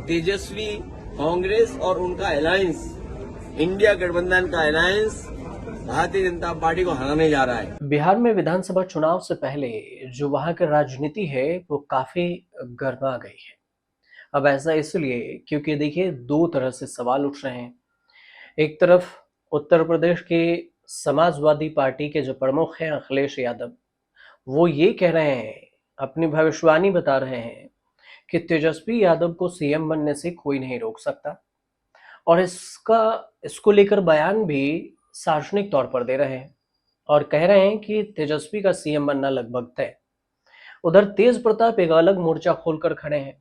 तेजस्वी कांग्रेस और उनका alliance, India गठबंधन का अलायंस भारतीय जनता पार्टी को हराने जा रहा है। बिहार में विधानसभा चुनाव से पहले जो वहां की राजनीति है वो काफी गर्मा गई है। अब ऐसा इसलिए क्योंकि देखिए दो तरह से सवाल उठ रहे हैं। एक तरफ उत्तर प्रदेश के समाजवादी पार्टी के जो प्रमुख हैं अखिलेश यादव, वो ये कह रहे हैं, अपनी भविष्यवाणी बता रहे हैं कि तेजस्वी यादव को सीएम बनने से कोई नहीं रोक सकता, और इसको लेकर बयान भी सार्वजनिक तौर पर दे रहे हैं और कह रहे हैं कि तेजस्वी का सीएम बनना लगभग तय। उधर तेज प्रताप एक अलग मोर्चा खोलकर खड़े हैं।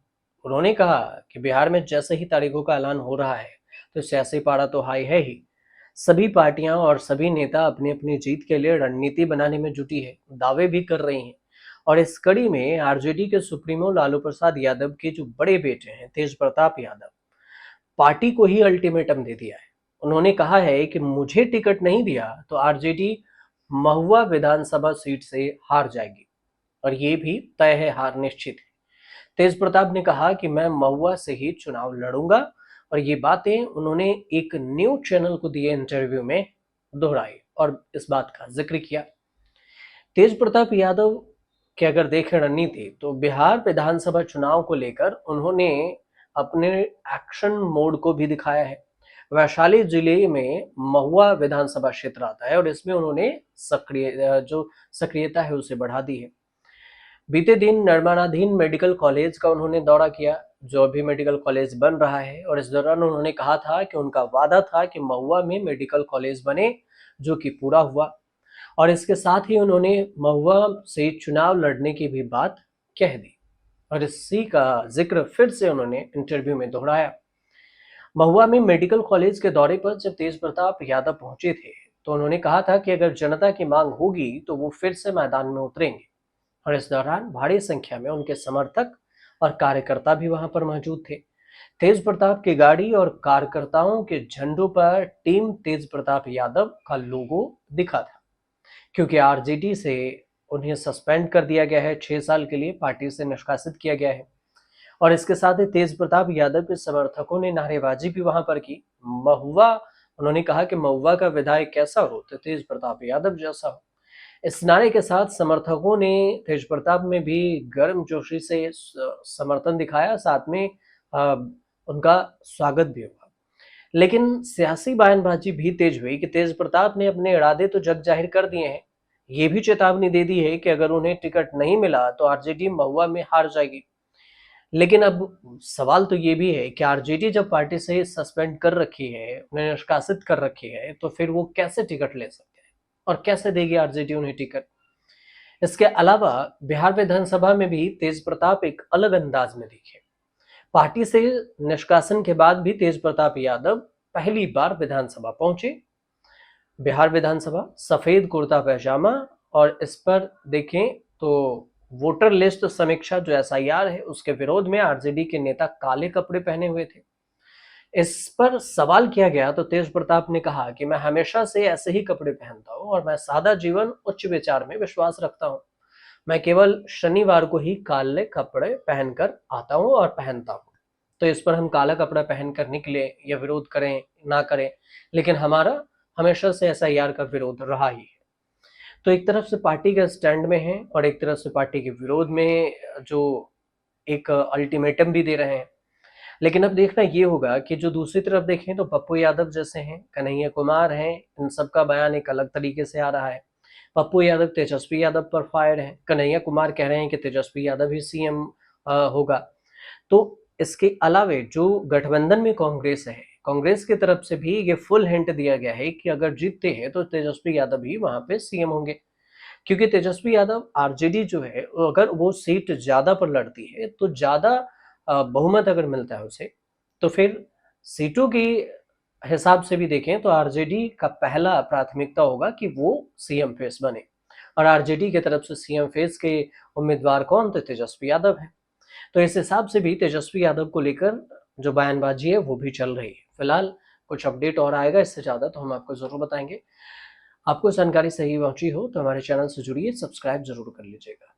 उन्होंने कहा कि बिहार में जैसे ही तारीखों का ऐलान हो रहा है तो सियासी पारा तो हाई है ही। सभी पार्टियां और सभी नेता अपनी अपनी जीत के लिए रणनीति बनाने में जुटी है, दावे भी कर रही हैं। और इस कड़ी में आरजेडी के सुप्रीमो लालू प्रसाद यादव के जो बड़े बेटे हैं तेज प्रताप यादव, पार्टी को ही अल्टीमेटम दे दिया है। उन्होंने कहा है कि मुझे टिकट नहीं दिया तो आरजेडी महुआ विधानसभा सीट से हार जाएगी, और ये भी तय है, हार निश्चित है। तेज प्रताप ने कहा कि मैं महुआ से ही चुनाव लड़ूंगा, और ये बातें उन्होंने एक न्यूज चैनल को दिए इंटरव्यू में दोहराई और इस बात का जिक्र किया। तेज प्रताप यादव की अगर देखें रणनीति, तो बिहार विधानसभा चुनाव को लेकर उन्होंने अपने एक्शन मोड को भी दिखाया है। वैशाली जिले में महुआ विधानसभा क्षेत्र आता है और इसमें उन्होंने सक्रियता है उसे बढ़ा दी है। बीते दिन निर्माणाधीन मेडिकल कॉलेज का उन्होंने दौरा किया, जो अभी मेडिकल कॉलेज बन रहा है, और इस दौरान उन्होंने कहा था कि उनका वादा था कि महुआ में मेडिकल कॉलेज बने, जो कि पूरा हुआ। और इसके साथ ही उन्होंने महुआ से चुनाव लड़ने की भी बात कह दी, और इसी का जिक्र फिर से उन्होंने इंटरव्यू में दोहराया। महुआ में मेडिकल कॉलेज के दौरे पर जब तेज प्रताप यादव पहुंचे थे तो उन्होंने कहा था कि अगर जनता की मांग होगी तो वो फिर से मैदान में उतरेंगे, और इस दौरान भारी संख्या में उनके समर्थक और कार्यकर्ता भी वहां पर मौजूद थे। तेज प्रताप की गाड़ी और कार्यकर्ताओं के झंडों पर टीम तेज प्रताप यादव का लोगो दिखा था, क्योंकि आरजेडी से उन्हें सस्पेंड कर दिया गया है, 6 साल के लिए पार्टी से निष्कासित किया गया है। और इसके साथ ही तेज प्रताप यादव के समर्थकों ने नारेबाजी भी वहां पर की। महुआ, उन्होंने कहा कि महुआ का विधायक कैसा हो तो तेज प्रताप यादव जैसा हो। इस नारे के साथ समर्थकों ने तेज प्रताप में भी गर्मजोशी से समर्थन दिखाया, साथ में उनका स्वागत भी हुआ। लेकिन सियासी बयानबाजी भी तेज हुई कि तेज प्रताप ने अपने इरादे तो जग जाहिर कर दिए हैं, ये भी चेतावनी दे दी है कि अगर उन्हें टिकट नहीं मिला तो आरजेडी महुआ में हार जाएगी। लेकिन अब सवाल तो ये भी है कि आरजेडी जब पार्टी से सस्पेंड कर रखी है, उन्हें निष्कासित कर रखी है, तो फिर वो कैसे टिकट ले सकते हैं और कैसे देगी आरजेडी उन्हें टिकट। इसके अलावा बिहार विधानसभा में भी तेज प्रताप एक अलग अंदाज में दिखे। पार्टी से निष्कासन के बाद भी तेज प्रताप यादव पहली बार विधानसभा पहुंचे। बिहार विधानसभा सफेद कुर्ता पैजामा, और इस पर देखें तो वोटर लिस्ट समीक्षा जो एसआईआर है उसके विरोध में आरजेडी के नेता काले कपड़े पहने हुए थे। इस पर सवाल किया गया तो तेज प्रताप ने कहा कि मैं हमेशा से ऐसे ही कपड़े पहनता हूं और मैं सादा जीवन उच्च विचार में विश्वास रखता हूं। मैं केवल शनिवार को ही काले कपड़े पहनकर आता हूं और पहनता हूं। तो इस पर हम काला कपड़ा पहन कर निकले या विरोध करें ना करें, लेकिन हमारा हमेशा से एसआईआर का विरोध रहा ही है। तो एक तरफ से पार्टी का स्टैंड में है और एक तरफ से पार्टी के विरोध में जो एक अल्टीमेटम भी दे रहे हैं। लेकिन अब देखना ये होगा कि जो दूसरी तरफ देखें तो पप्पू यादव जैसे हैं, कन्हैया कुमार हैं, इन सबका बयान एक अलग तरीके से आ रहा है। पप्पू यादव तेजस्वी यादव पर फायर है, कन्हैया कुमार कह रहे हैं कि तेजस्वी यादव ही सीएम होगा। तो इसके अलावे जो गठबंधन में कांग्रेस है, कांग्रेस की तरफ से भी ये फुल हिंट दिया गया है कि अगर जीतते हैं तो तेजस्वी यादव ही वहां पे सीएम होंगे, क्योंकि तेजस्वी यादव आरजेडी जो है अगर वो सीट ज्यादा पर लड़ती है तो ज्यादा बहुमत अगर मिलता है उसे, तो फिर सीटों की हिसाब से भी देखें तो आरजेडी का पहला प्राथमिकता होगा कि वो सीएम फेस बने, और आरजेडी की तरफ से सीएम फेस के उम्मीदवार कौन, तो तेजस्वी यादव है। तो इस हिसाब से भी तेजस्वी यादव को लेकर जो बयानबाजी है वो भी चल रही है। फिलहाल कुछ अपडेट और आएगा इससे ज़्यादा तो हम आपको ज़रूर बताएंगे। आपको जानकारी सही पहुंची हो तो हमारे चैनल से जुड़िए, सब्सक्राइब जरूर कर लीजिएगा।